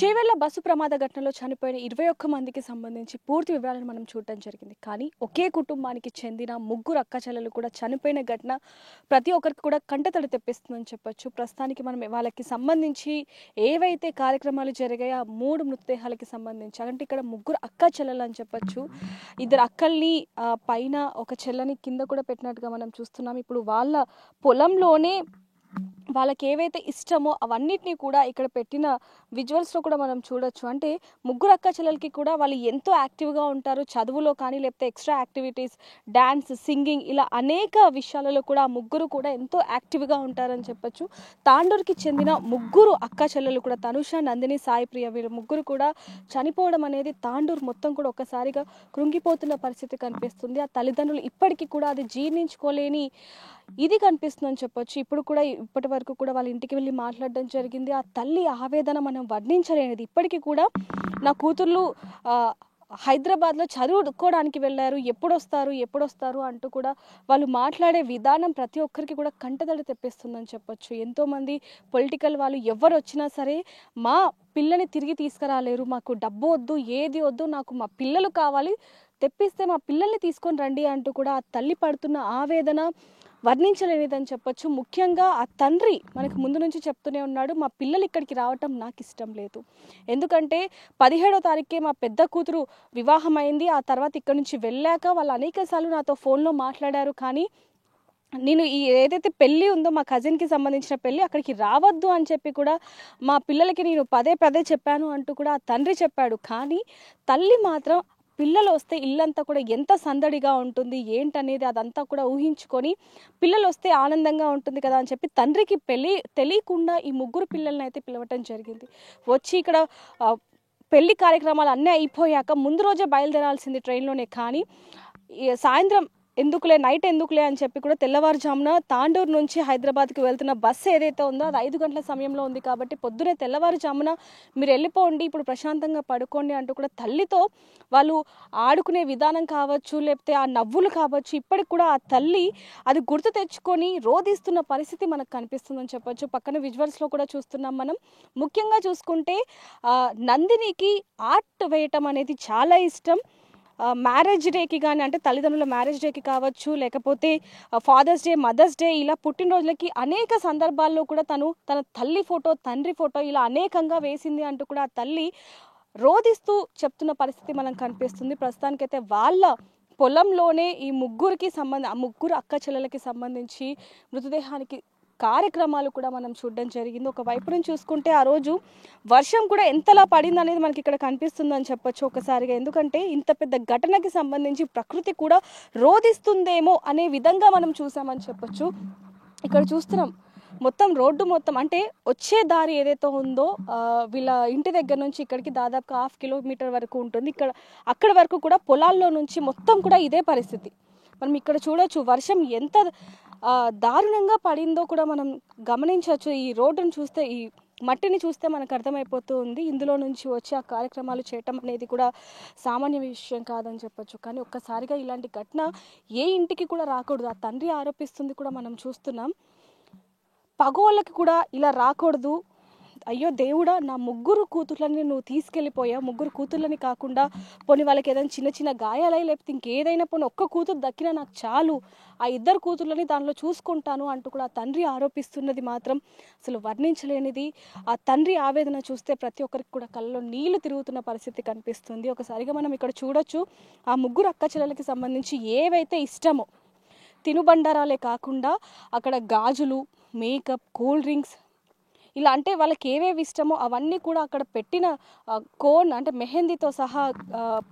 Chevella bus ప్రమాద ఘటనలో చనిపోయిన 21 మందికి సంబంధించి పూర్తి వివరాలను మనం చూడడం జరిగింది. కానీ ఒకే కుటుంబానికి చెందిన ముగ్గురు అక్కచెల్లెలు కూడా చనిపోయిన ఘటన ప్రతి ఒక్కరికి కూడా కంటతడి తెప్పిస్తుందని చెప్పొచ్చు. ప్రస్తుతానికి మనం వాళ్ళకి సంబంధించి ఏవైతే కార్యక్రమాలు జరిగాయో ఆ 3 మృతదేహాలకి సంబంధించి అంటే ఇక్కడ ముగ్గురు అక్కచెల్లెలు అని చెప్పొచ్చు. ఇద్దరు అక్కల్ని పైన ఒక చెల్లని కింద కూడా పెట్టినట్టుగా మనం చూస్తున్నాం. ఇప్పుడు వాళ్ళ పొలంలోనే వాళ్ళకి ఏవైతే ఇష్టమో అవన్నిటిని కూడా ఇక్కడ పెట్టిన విజువల్స్లో కూడా మనం చూడొచ్చు. అంటే ముగ్గురు అక్క చెల్లెలకి కూడా వాళ్ళు ఎంతో యాక్టివ్గా ఉంటారు చదువులో కానీ, లేకపోతే ఎక్స్ట్రా యాక్టివిటీస్, డ్యాన్స్, సింగింగ్ ఇలా అనేక విషయాలలో కూడా ముగ్గురు కూడా ఎంతో యాక్టివ్గా ఉంటారని చెప్పొచ్చు. తాండూరుకి చెందిన ముగ్గురు అక్క చెల్లెలు కూడా తనుష, నందిని, సాయి ప్రియ వీరు ముగ్గురు కూడా చనిపోవడం అనేది తాండూరు మొత్తం కూడా ఒక్కసారిగా కృంగిపోతున్న పరిస్థితి కనిపిస్తుంది. ఆ తల్లిదండ్రులు ఇప్పటికీ కూడా అది జీర్ణించుకోలేని ఇది కనిపిస్తుందని చెప్పొచ్చు. ఇప్పటి వరకు కూడా వాళ్ళ ఇంటికి వెళ్ళి మాట్లాడడం జరిగింది. ఆ తల్లి ఆవేదన మనం వర్ణించలేనిది. ఇప్పటికీ కూడా నా కూతుర్లు హైదరాబాద్లో చదువుకోవడానికి వెళ్ళారు, ఎప్పుడొస్తారు అంటూ కూడా వాళ్ళు మాట్లాడే విధానం ప్రతి ఒక్కరికి కూడా కంటతడి తెప్పిస్తుందని చెప్పొచ్చు. ఎంతోమంది పొలిటికల్ వాళ్ళు ఎవరు వచ్చినా సరే మా పిల్లని తిరిగి తీసుకురాలేరు, మాకు డబ్బు వద్దు, ఏది వద్దు, నాకు మా పిల్లలు కావాలి, తెప్పిస్తే మా పిల్లల్ని తీసుకొని రండి అంటూ కూడా ఆ తల్లి పడుతున్న ఆవేదన వర్ణించలేనిదని చెప్పొచ్చు. ముఖ్యంగా ఆ తండ్రి మనకు ముందు నుంచి చెప్తూనే ఉన్నాడు, మా పిల్లలు ఇక్కడికి రావటం నాకు ఇష్టం లేదు. ఎందుకంటే 17వ తారీఖే మా పెద్ద కూతురు వివాహం అయింది. ఆ తర్వాత ఇక్కడ నుంచి వెళ్ళాక వాళ్ళు అనేక సార్లు నాతో ఫోన్లో మాట్లాడారు. కానీ నేను ఏదైతే పెళ్ళి ఉందో మా కజిన్కి సంబంధించిన పెళ్ళి అక్కడికి రావద్దు అని చెప్పి కూడా మా పిల్లలకి నేను పదే చెప్పాను అంటూ కూడా ఆ తండ్రి చెప్పాడు. కానీ తల్లి మాత్రం పిల్లలు వస్తే ఇల్లంతా కూడా ఎంత సందడిగా ఉంటుంది ఏంటనేది అదంతా కూడా ఊహించుకొని పిల్లలు వస్తే ఆనందంగా ఉంటుంది కదా అని చెప్పి తండ్రికి తెలియకుండా ఈ ముగ్గురు పిల్లల్ని అయితే పిలవటం జరిగింది. వచ్చి ఇక్కడ పెళ్లి కార్యక్రమాలు అన్నీ అయిపోయాక ముందు రోజే బయలుదేరాల్సింది ట్రైన్లోనే. కానీ సాయంత్రం నైట్ ఎందుకులే అని చెప్పి కూడా తెల్లవారుజామున తాండూరు నుంచి హైదరాబాద్కి వెళ్తున్న బస్సు ఏదైతే ఉందో అది 5 గంటల సమయంలో ఉంది. కాబట్టి పొద్దునే తెల్లవారుజామున మీరు వెళ్ళిపోండి, ఇప్పుడు ప్రశాంతంగా పడుకోండి అంటూ కూడా తల్లితో వాళ్ళు ఆడుకునే విధానం కావచ్చు, లేకపోతే ఆ నవ్వులు కావచ్చు, ఇప్పటికి కూడా ఆ తల్లి అది గుర్తు తెచ్చుకొని రోధిస్తున్న పరిస్థితి మనకు కనిపిస్తుందని చెప్పొచ్చు. పక్కన విజువల్స్లో కూడా చూస్తున్నాం మనం. ముఖ్యంగా చూసుకుంటే నందినికి ఆర్ట్ వేయటం అనేది చాలా ఇష్టం. మ్యారేజ్ డేకి కానీ అంటే తల్లిదండ్రుల మ్యారేజ్ డేకి కావచ్చు, లేకపోతే ఫాదర్స్ డే, మదర్స్ డే ఇలా పుట్టినరోజులకి అనేక సందర్భాల్లో కూడా తన తల్లి ఫోటో, తండ్రి ఫోటో ఇలా అనేకంగా వేసింది అంటూ కూడా ఆ తల్లి రోధిస్తూ చెప్తున్న పరిస్థితి మనకు కనిపిస్తుంది. ప్రస్తుతానికైతే వాళ్ళ పొలంలోనే ఈ ముగ్గురు అక్క చెల్లెలకి సంబంధించి మృతదేహానికి కార్యక్రమాలు కూడా మనం చూడడం జరిగింది. ఒకవైపు నుంచి చూసుకుంటే ఆ రోజు వర్షం కూడా ఎంతలా పడింది అనేది మనకి ఇక్కడ కనిపిస్తుందని చెప్పొచ్చు ఒకసారిగా. ఎందుకంటే ఇంత పెద్ద ఘటనకి సంబంధించి ప్రకృతి కూడా రోధిస్తుందేమో అనే విధంగా మనం చూసామని చెప్పొచ్చు. ఇక్కడ చూస్తున్నాం మొత్తం రోడ్డు మొత్తం అంటే వచ్చే దారి ఏదైతే ఉందో వీళ్ళ ఇంటి దగ్గర నుంచి ఇక్కడికి దాదాపు 1/2 కిలోమీటర్ వరకు ఉంటుంది. అక్కడ వరకు కూడా పొలాల్లో నుంచి మొత్తం కూడా ఇదే పరిస్థితి. మనం ఇక్కడ చూడొచ్చు వర్షం ఎంత దారుణంగా పడిందో కూడా మనం గమనించవచ్చు. ఈ రోడ్డును చూస్తే, ఈ మట్టిని చూస్తే మనకు అర్థమైపోతూ ఉంది. ఇందులో నుంచి వచ్చి ఆ కార్యక్రమాలు చేయటం అనేది కూడా సామాన్య విషయం కాదని చెప్పొచ్చు. కానీ ఒక్కసారిగా ఇలాంటి ఘటన ఏ ఇంటికి కూడా రాకూడదు. ఆ తండ్రి ఆరోపిస్తుంది కూడా మనం చూస్తున్నాం. పగోళ్ళకి కూడా ఇలా రాకూడదు. అయ్యో దేవుడా, నా ముగ్గురు కూతుర్లని నువ్వు తీసుకెళ్ళిపోయావు. ముగ్గురు కూతుర్లని కాకుండా పోనీ వాళ్ళకి ఏదైనా చిన్న చిన్న గాయాలై లేకపోతే ఇంకేదైనా పోనీ ఒక్క కూతురు దక్కినా నాకు చాలు, ఆ 2 కూతుర్లని దానిలో చూసుకుంటాను అంటూ కూడా ఆ తండ్రి ఆరోపిస్తున్నది మాత్రం అసలు వర్ణించలేనిది. ఆ తండ్రి ఆవేదన చూస్తే ప్రతి ఒక్కరికి కూడా కళ్ళలో నీళ్లు తిరుగుతున్న పరిస్థితి కనిపిస్తుంది. ఒకసారిగా మనం ఇక్కడ చూడొచ్చు ఆ ముగ్గురు అక్క చెల్లెలకి సంబంధించి ఏవైతే ఇష్టమో తినుబండారాలే కాకుండా అక్కడ గాజులు, మేకప్, కూల్ డ్రింక్స్ ఇలా అంటే వాళ్ళకి ఏవేవి ఇష్టమో అవన్నీ కూడా అక్కడ పెట్టిన కోన్ అంటే మెహందీతో సహా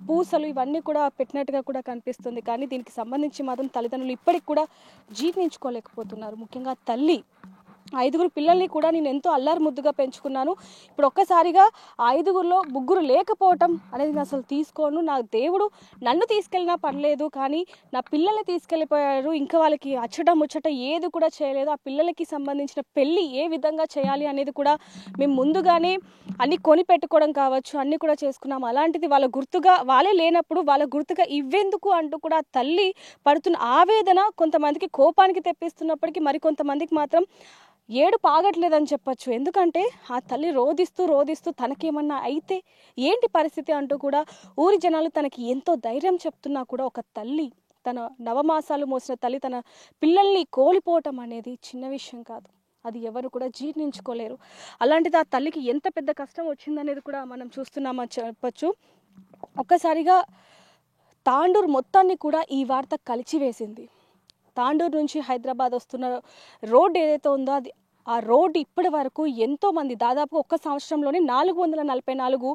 పూసలు ఇవన్నీ కూడా పెట్టినట్టుగా కూడా కనిపిస్తుంది. కానీ దీనికి సంబంధించి మాత్రం తల్లిదండ్రులు ఇప్పటికి కూడా జీర్ణించుకోలేకపోతున్నారు. ముఖ్యంగా తల్లి 5 పిల్లల్ని కూడా నేను ఎంతో అల్లారు ముద్దుగా పెంచుకున్నాను. ఇప్పుడు ఒక్కసారిగా 5లో 3 లేకపోవటం అనేది నేను అసలు తీసుకోను. నా దేవుడు నన్ను తీసుకెళ్ళినా పర్లేదు, కానీ నా పిల్లల్ని తీసుకెళ్ళిపోయారు. ఇంకా వాళ్ళకి అచ్చట ముచ్చట ఏది కూడా చేయలేదు. ఆ పిల్లలకి సంబంధించిన పెళ్ళి ఏ విధంగా చేయాలి అనేది కూడా మేము ముందుగానే అన్ని కొని పెట్టుకోవడం కావచ్చు, అన్నీ కూడా చేసుకున్నాం. అలాంటిది వాళ్ళ గుర్తుగా వాళ్ళే లేనప్పుడు వాళ్ళ గుర్తుగా ఇవ్వెందుకు అంటూ కూడా తల్లి పడుతున్న ఆవేదన కొంతమందికి కోపానికి తెప్పిస్తున్నప్పటికీ మరికొంతమందికి మాత్రం ఏడుపు ఆగట్లేదని చెప్పొచ్చు. ఎందుకంటే ఆ తల్లి రోదిస్తూ రోదిస్తూ తనకేమన్నా అయితే ఏంటి పరిస్థితి అంటూ కూడా ఊరి జనాలు తనకి ఎంతో ధైర్యం చెప్తున్నా కూడా ఒక తల్లి, తన నవమాసాలు మోసిన తల్లి తన పిల్లల్ని కోల్పోవటం అనేది చిన్న విషయం కాదు. అది ఎవరు కూడా జీర్ణించుకోలేరు. అలాంటిది ఆ తల్లికి ఎంత పెద్ద కష్టం వచ్చిందనేది కూడా మనం చూస్తున్నామని చెప్పొచ్చు. ఒక్కసారిగా తాండూరు మొత్తాన్ని కూడా ఈ వార్త కలిచివేసింది. తాండూరు నుంచి హైదరాబాద్ వస్తున్న రోడ్డు ఏదైతే ఉందో ఆ రోడ్డు ఇప్పటి వరకు ఎంతోమంది, దాదాపు ఒక్క సంవత్సరంలోనే 444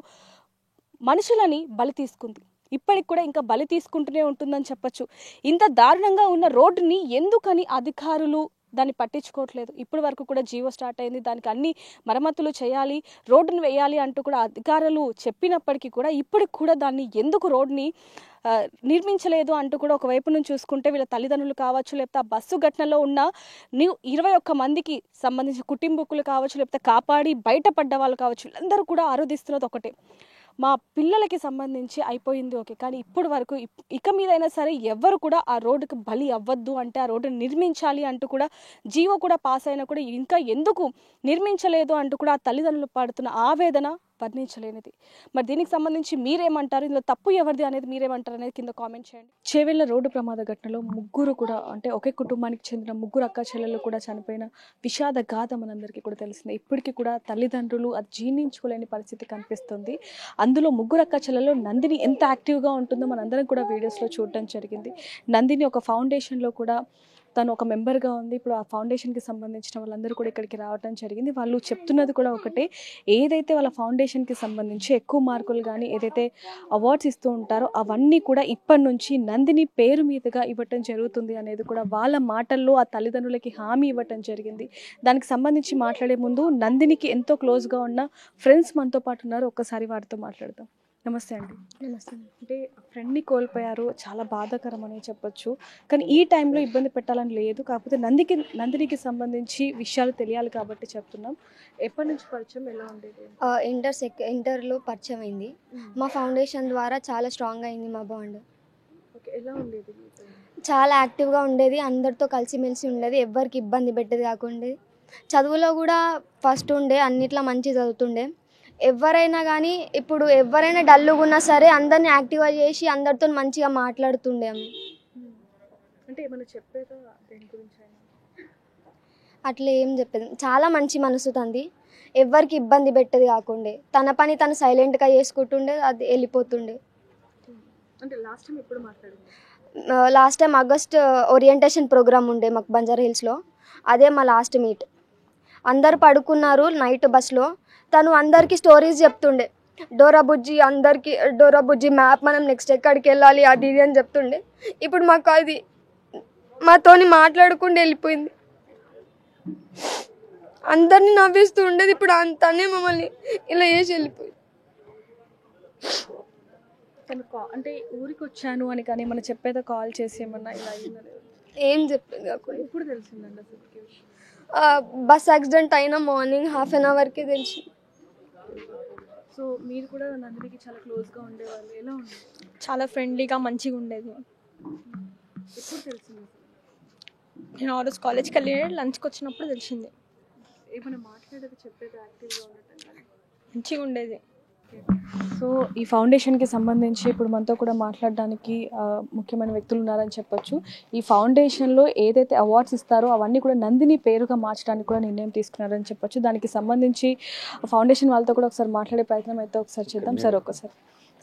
మనుషులని బలి తీసుకుంది. ఇప్పటికి కూడా ఇంకా బలి తీసుకుంటూనే ఉంటుందని చెప్పొచ్చు. ఇంత దారుణంగా ఉన్న రోడ్డుని ఎందుకని అధికారులు దాన్ని పట్టించుకోవట్లేదు? ఇప్పటి వరకు కూడా జీవో స్టార్ట్ అయింది, దానికి అన్ని మరమ్మతులు చేయాలి, రోడ్డును వేయాలి అంటూ కూడా అధికారులు చెప్పినప్పటికీ కూడా ఇప్పటికి కూడా దాన్ని ఎందుకు రోడ్ని నిర్మించలేదు అంటూ కూడా ఒకవైపు నుంచి చూసుకుంటే వీళ్ళ తల్లిదండ్రులు కావచ్చు, లేకపోతే ఆ బస్సు ఘటనలో ఉన్న 21 మందికి సంబంధించిన కుటుంబీకులు కావచ్చు, లేకపోతే కాపాడి బయటపడ్డ వాళ్ళు కావచ్చు, వీళ్ళందరూ కూడా ఆరోధిస్తున్నది ఒకటే, మా పిల్లలకి సంబంధించి అయిపోయింది ఓకే, కానీ ఇప్పుడు వరకు ఇక మీదైనా సరే ఎవరు కూడా ఆ రోడ్డుకి బలి అవ్వద్దు, అంటే ఆ రోడ్డుని నిర్మించాలి అంటూ కూడా జీవో కూడా పాస్ అయినా కూడా ఇంకా ఎందుకు నిర్మించలేదు అంటూ కూడా ఆ తల్లిదండ్రులు పడుతున్న ఆవేదన వర్ణించలేనిది. మరి దీనికి సంబంధించి మీరేమంటారు, ఇందులో తప్పు ఎవరిది అనేది మీరేమంటారు అనేది కింద కామెంట్ చేయండి. చేవెళ్ళ రోడ్డు ప్రమాద ఘటనలో ముగ్గురు కూడా, అంటే ఒకే కుటుంబానికి చెందిన ముగ్గురు అక్క చెల్లెళ్ళు కూడా చనిపోయిన విషాద గాథ మనందరికీ కూడా తెలిసిందే. ఇప్పటికీ కూడా తల్లిదండ్రులు అది జీర్ణించుకోలేని పరిస్థితి కనిపిస్తుంది. అందులో ముగ్గురు అక్క చెల్లెల్లో నందిని ఎంత యాక్టివ్గా ఉంటుందో మనందరం కూడా వీడియోస్లో చూడటం జరిగింది. నందిని ఒక ఫౌండేషన్లో కూడా తను ఒక మెంబర్గా ఉంది. ఇప్పుడు ఆ ఫౌండేషన్కి సంబంధించిన వాళ్ళందరూ కూడా ఇక్కడికి రావడం జరిగింది. వాళ్ళు చెప్తున్నది కూడా ఒకటే, ఏదైతే వాళ్ళ ఫౌండేషన్కి సంబంధించి ఎక్కువ మార్కులు కానీ ఏదైతే అవార్డ్స్ ఇస్తూ ఉంటారో అవన్నీ కూడా ఇప్పటి నుంచి నందిని పేరు మీదుగా ఇవ్వటం జరుగుతుంది అనేది కూడా వాళ్ళ మాటల్లో ఆ తల్లిదండ్రులకి హామీ ఇవ్వటం జరిగింది. దానికి సంబంధించి మాట్లాడే ముందు నందినికి ఎంతో క్లోజ్గా ఉన్న ఫ్రెండ్స్ మనతో పాటు ఉన్నారు, ఒక్కసారి వారితో మాట్లాడదాం. నమస్తే అండి. నమస్తే. అంటే ఫ్రెండ్ని కోల్పోయారు, చాలా బాధాకరం అని చెప్పొచ్చు. కానీ ఈ టైంలో ఇబ్బంది పెట్టాలని లేదు, కాకపోతే నందినికి సంబంధించి విషయాలు తెలియాలి కాబట్టి చెప్తున్నాం. ఎప్పటి నుంచి పరిచయం, ఎలా ఉండేది? ఇంటర్లో పరిచయం అయింది. మా ఫౌండేషన్ ద్వారా చాలా స్ట్రాంగ్ అయింది మా బాండ్. ఓకే, ఎలా ఉండేది? చాలా యాక్టివ్గా ఉండేది, అందరితో కలిసిమెలిసి ఉండేది, ఎవ్వరికి ఇబ్బంది పెట్టేది కాకుండా. చదువులో కూడా ఫస్ట్ ఉండే, అన్నిట్లో మంచి చదువుతుండే. ఎవరైనా కానీ ఇప్పుడు ఎవరైనా డల్లుగా ఉన్నా సరే అందరిని యాక్టివ్గా చేసి అందరితో మంచిగా మాట్లాడుతుండే. అంటే ఏమైనా చెప్పేదా దేని గురించి? అట్లా ఏం చెప్పేది, చాలా మంచి మనసు తంది, ఎవరికి ఇబ్బంది పెట్టేది కాకుండే, తన పని తను సైలెంట్గా చేసుకుంటుండే, అది వెళ్ళిపోతుండే. అంటే లాస్ట్ టైం ఎప్పుడు మాట్లాడింది? Last time August orientation program ఉండే మాకు బంజారా హిల్స్లో, అదే మా లాస్ట్ మీట్. అందరు పడుకున్నారు నైట్ బస్లో, తను అందరికీ స్టోరీస్ చెప్తుండే, డోరా బుజ్జి మ్యాప్, మనం నెక్స్ట్ ఎక్కడికి వెళ్ళాలి అది ఇది అని చెప్తుండే. ఇప్పుడు మాకు అది మాతోని మాట్లాడుకుంటూ వెళ్ళిపోయింది, అందరినీ నవ్విస్తూ ఉండేది. ఇప్పుడు తనే మమ్మల్ని ఇలా చేసి వెళ్ళిపోయింది. అంటే ఊరికి వచ్చాను అని కానీ ఏమన్నా చెప్పేదా, కాల్ చేసి ఏమన్నా ఇలా అయిందని? ఏం చెప్పేది కాకుండా. ఎప్పుడు తెలిసిందండి అసలు? బస్ యాక్సిడెంట్ అయినా మార్నింగ్ హాఫ్ అన్ అవర్కి తెలిసి. సో మీరు కూడా నందినికి చాలా క్లోజ్గా ఉండేవాళ్ళు, ఎలా ఉండేది? చాలా ఫ్రెండ్లీగా మంచిగా ఉండేది. ఎప్పుడు తెలిసింది? నేను ఆ రోజు కాలేజ్కి వెళ్ళి లంచ్కి వచ్చినప్పుడు తెలిసింది. ఏమైనా మాట్లాడేది, చెప్పేది, యాక్టివ్గా ఉండటం మంచిగా ఉండేది. సో ఈ ఫౌండేషన్కి సంబంధించి ఇప్పుడు మనతో కూడా మాట్లాడడానికి ముఖ్యమైన వ్యక్తులు ఉన్నారని చెప్పొచ్చు. ఈ ఫౌండేషన్లో ఏదైతే అవార్డ్స్ ఇస్తారో అవన్నీ కూడా నందిని పేరుగా మార్చడానికి కూడా నిర్ణయం తీసుకున్నారని చెప్పొచ్చు. దానికి సంబంధించి ఫౌండేషన్ వాళ్ళతో కూడా ఒకసారి మాట్లాడే ప్రయత్నం అయితే ఒకసారి చేద్దాం. సార్ ఒకసారి,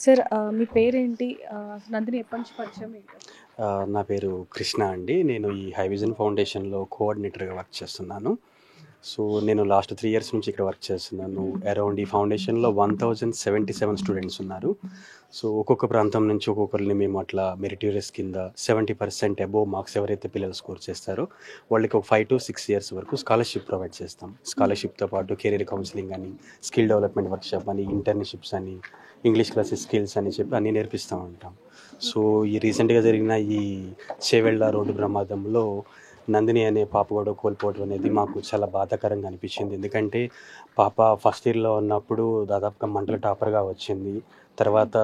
సార్ మీ పేరేంటి, నందిని ఎప్పటి నుంచి పరిచయం? నా పేరు కృష్ణ అండి. నేను ఈ హైవిజన్ ఫౌండేషన్లో కోఆర్డినేటర్గా వర్క్ చేస్తున్నాను. సో నేను లాస్ట్ 3 years నుంచి ఇక్కడ వర్క్ చేస్తున్నాను. అరౌండ్ ఈ ఫౌండేషన్లో 1077 స్టూడెంట్స్ ఉన్నారు. సో ఒక్కొక్క ప్రాంతం నుంచి ఒక్కొక్కరిని మేము అట్లా మెరిటోరియస్ కింద 70% అబోవ్ మార్క్స్ ఎవరైతే పిల్లలు స్కోర్ చేస్తారో వాళ్ళకి ఒక 5 to 6 years వరకు స్కాలర్షిప్ ప్రొవైడ్ చేస్తాం. స్కాలర్షిప్తో పాటు కెరీర్ కౌన్సిలింగ్ అని, స్కిల్ డెవలప్మెంట్ వర్క్షాప్ అని, ఇంటర్న్షిప్స్ అని, ఇంగ్లీష్ క్లాసెస్ స్కిల్స్ అని చెప్పి అన్నీ నేర్పిస్తూ ఉంటాం. సో ఈ రీసెంట్గా జరిగిన ఈ చేవెళ్ళ రోడ్డు ప్రమాదంలో నందిని అనే పాప కూడా కోల్పోవడం అనేది మాకు చాలా బాధాకరంగా అనిపించింది. ఎందుకంటే పాప ఫస్ట్ ఇయర్లో ఉన్నప్పుడు దాదాపుగా మండల టాపర్గా వచ్చింది. తర్వాత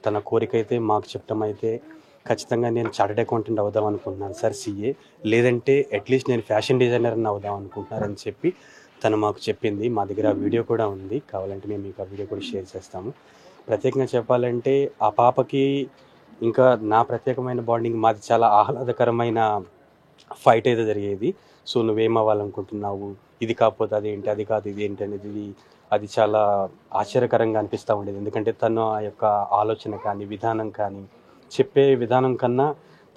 తన కోరిక అయితే మాకు చెప్పడం అయితే ఖచ్చితంగా నేను చార్టెడ్ అకౌంటెంట్ అవుదాం అనుకుంటున్నాను సార్, సిఏ, లేదంటే అట్లీస్ట్ నేను ఫ్యాషన్ డిజైనర్ అని అవుదాం అనుకుంటున్నారని చెప్పి తను మాకు చెప్పింది. మా దగ్గర ఆ వీడియో కూడా ఉంది, కావాలంటే మేము మీకు ఆ వీడియో కూడా షేర్ చేస్తాము. ప్రత్యేకంగా చెప్పాలంటే ఆ పాపకి ఇంకా నా ప్రత్యేకమైన బాండింగ్, మాది చాలా ఆహ్లాదకరమైన ఫైట్ అయితే జరిగేది. సో నువ్వేం అవ్వాలనుకుంటున్నావు, ఇది కాకపోతే అదేంటి, అది కాదు ఇది ఏంటి అనేది అది చాలా ఆశ్చర్యకరంగా అనిపిస్తూ ఉండేది. ఎందుకంటే తను ఆ యొక్క ఆలోచన కానీ విధానం కానీ చెప్పే విధానం కన్నా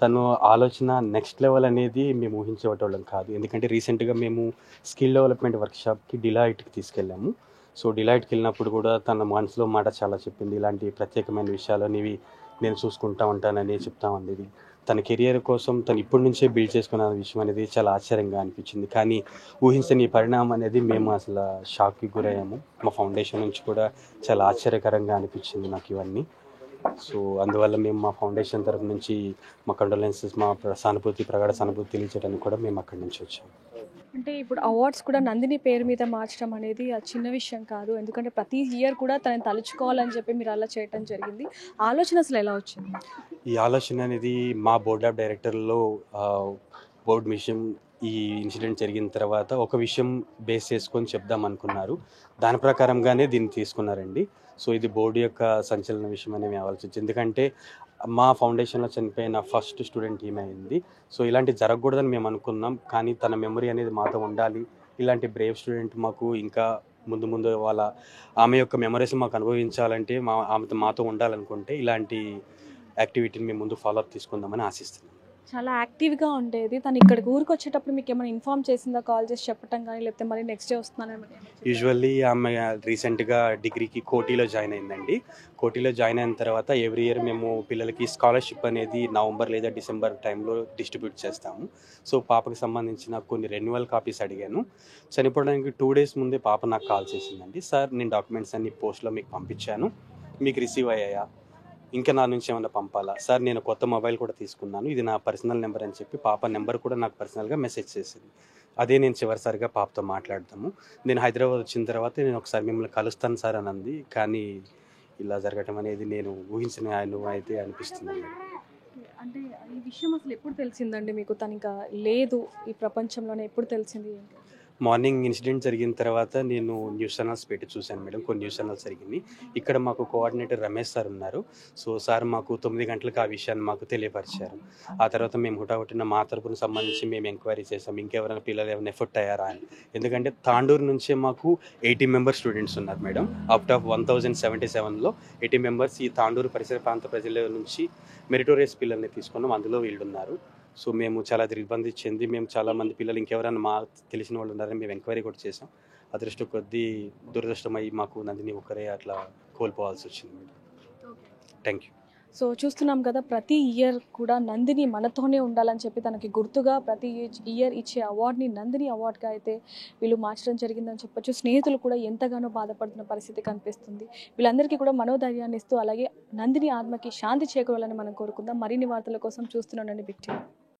తను ఆలోచన నెక్స్ట్ లెవెల్ అనేది మేము ఊహించేటోళ్ళం కాదు. ఎందుకంటే రీసెంట్గా మేము స్కిల్ డెవలప్మెంట్ వర్క్షాప్కి డిలైట్కి తీసుకెళ్ళాము. సో డిలైట్కి వెళ్ళినప్పుడు కూడా తన మనసులో మాట చాలా చెప్పింది. ఇలాంటి ప్రత్యేకమైన విషయాలు అనేవి నేను చూసుకుంటా ఉంటానని చెప్తా ఉండేది. తన కెరియర్ కోసం తను ఇప్పటి నుంచే బిల్డ్ చేసుకున్న విషయం అనేది చాలా ఆశ్చర్యంగా అనిపించింది. కానీ ఊహించని ఈ పరిణామం అనేది మేము అసలు షాక్కి గురయ్యాము. మా ఫౌండేషన్ నుంచి కూడా చాలా ఆశ్చర్యకరంగా అనిపించింది నాకు ఇవన్నీ. సో అందువల్ల మేము మా ఫౌండేషన్ తరఫు నుంచి మా కండోలెన్సెస్, మా ప్రగాఢ సానుభూతి తెలియజేయడానికి కూడా మేము అక్కడి నుంచి వచ్చాము. అంటే ఇప్పుడు అవార్డ్స్ కూడా నందిని పేరు మీద మార్చడం అనేది అది చిన్న విషయం కాదు. ఎందుకంటే ప్రతి ఇయర్ కూడా తనని తలుచుకోవాలని చెప్పి మీరు అలా చేయడం జరిగింది. ఆలోచన అసలు ఎలా వచ్చింది? ఈ ఆలోచన అనేది మా బోర్డ్ ఆఫ్ డైరెక్టర్లో బోర్డ్ విషయం ఈ ఇన్సిడెంట్ జరిగిన తర్వాత ఒక విషయం బేస్ చేసుకొని చెప్దాం అనుకున్నారు. దాని ప్రకారంగానే దీన్ని తీసుకున్నారండి. సో ఇది బోర్డు యొక్క సంచలన విషయం అని మేము ఆలోచించి, ఎందుకంటే మా ఫౌండేషన్లో చనిపోయిన ఫస్ట్ స్టూడెంట్ ఈమె అయింది. సో ఇలాంటి జరగకూడదని మేము అనుకున్నాం. కానీ తన మెమరీ అనేది మాతో ఉండాలి, ఇలాంటి బ్రేవ్ స్టూడెంట్ మాకు ఇంకా ముందు ముందు ఆమె యొక్క మెమరీస్ మాకు అనుభవించాలంటే ఆమెతో మాతో ఉండాలనుకుంటే ఇలాంటి యాక్టివిటీని మేము ముందు ఫాలోఅప్ తీసుకుందామని ఆశిస్తున్నాం. చాలా యాక్టివ్గా ఉండేది. తను ఇక్కడికి ఊరికి వచ్చేటప్పుడు మీకు ఏమైనా ఇన్ఫార్మ్ చేసిందా, కాల్ చేసి చెప్పడం కానీ, లేకపోతే మళ్ళీ నెక్స్ట్ డే వస్తున్నానని? యూజువల్లీ ఆమె రీసెంట్గా డిగ్రీకి కోటిలో జాయిన్ అయిందండి. కోటిలో జాయిన్ అయిన తర్వాత ఎవ్రీ ఇయర్ మేము పిల్లలకి స్కాలర్షిప్ అనేది నవంబర్ లేదా డిసెంబర్ టైంలో డిస్ట్రిబ్యూట్ చేస్తాము. సో పాపకి సంబంధించిన కొన్ని రెన్యువల్ కాపీస్ అడిగాను. చనిపోవడానికి 2 days ముందే పాప నాకు కాల్ చేసిందండి. సార్ నేను డాక్యుమెంట్స్ అన్ని పోస్ట్లో మీకు పంపించాను, మీకు రిసీవ్ అయ్యాయా, ఇంకా నా నుంచి ఏమైనా పంపాలా? సార్ నేను కొత్త మొబైల్ కూడా తీసుకున్నాను, ఇది నా పర్సనల్ నెంబర్ అని చెప్పి పాప నెంబర్ కూడా నాకు పర్సనల్గా మెసేజ్ చేసింది. అదే నేను చివరిసారిగా పాపతో మాట్లాడతాము. నేను హైదరాబాద్ వచ్చిన తర్వాత నేను ఒకసారి మిమ్మల్ని కలుస్తాను సార్ అని అంది. కానీ ఇలా జరగటం అనేది నేను ఊహించిన అయితే అనిపిస్తుంది. అంటే ఈ విషయం అసలు ఎప్పుడు తెలిసిందండి మీకు? తను ఇంకా లేదు ఈ ప్రపంచంలోనే ఎప్పుడు తెలిసింది? మార్నింగ్ ఇన్సిడెంట్ జరిగిన తర్వాత నేను న్యూస్ ఛానల్స్ పెట్టి చూశాను మేడం. కొన్ని న్యూస్ ఛానల్స్ జరిగింది. ఇక్కడ మాకు కోఆర్డినేటర్ రమేష్ సార్ ఉన్నారు. సో సార్ మాకు 9 గంటలకు ఆ విషయాన్ని మాకు తెలియపరిచారు. ఆ తర్వాత మేము హుటాహుటిన మా తరపున సంబంధించి మేము ఎంక్వైరీ చేసాం, ఇంకెవరైనా పిల్లలు ఏమైనా ఎఫెక్ట్ అయ్యారా అని. ఎందుకంటే తాండూరు నుంచే మాకు 80 మెంబర్స్ స్టూడెంట్స్ ఉన్నారు మేడం. అవుట్ ఆఫ్ 1077లో 80 మెంబర్స్ ఈ తాండూరు పరిసర ప్రాంత ప్రజల నుంచి మెరిటోరియస్ పిల్లల్ని తీసుకున్నాం. అందులో వీళ్ళు ఉన్నారు. సో మేము చాలా దిగ్బంధి చెంది మేము చాలామంది పిల్లలు ఇంకెవరైనా మా తెలిసిన వాళ్ళు ఉన్నారని మేము ఎంక్వైరీ కూడా చేసాం. అదృష్టం కొద్దీ దురదృష్టమై మాకు నందిని ఒకరే అట్లా కోల్పోవాల్సి వచ్చింది మేడం. Thank you. సో చూస్తున్నాం కదా, ప్రతి ఇయర్ కూడా నందిని మనతోనే ఉండాలని చెప్పి తనకి గుర్తుగా ప్రతి ఇయర్ ఇచ్చే అవార్డ్ని నందిని అవార్డ్గా అయితే వీళ్ళు మార్చడం జరిగిందని చెప్పొచ్చు. స్నేహితులు కూడా ఎంతగానో బాధపడుతున్న పరిస్థితి కనిపిస్తుంది. వీళ్ళందరికీ కూడా మనోధైర్యాన్ని ఇస్తూ అలాగే నందిని ఆత్మకి శాంతి చేకూరాలని మనం కోరుకుందాం. మరిన్ని వార్తల కోసం చూస్తూనే ఉండండి బిగ్ టీవీ.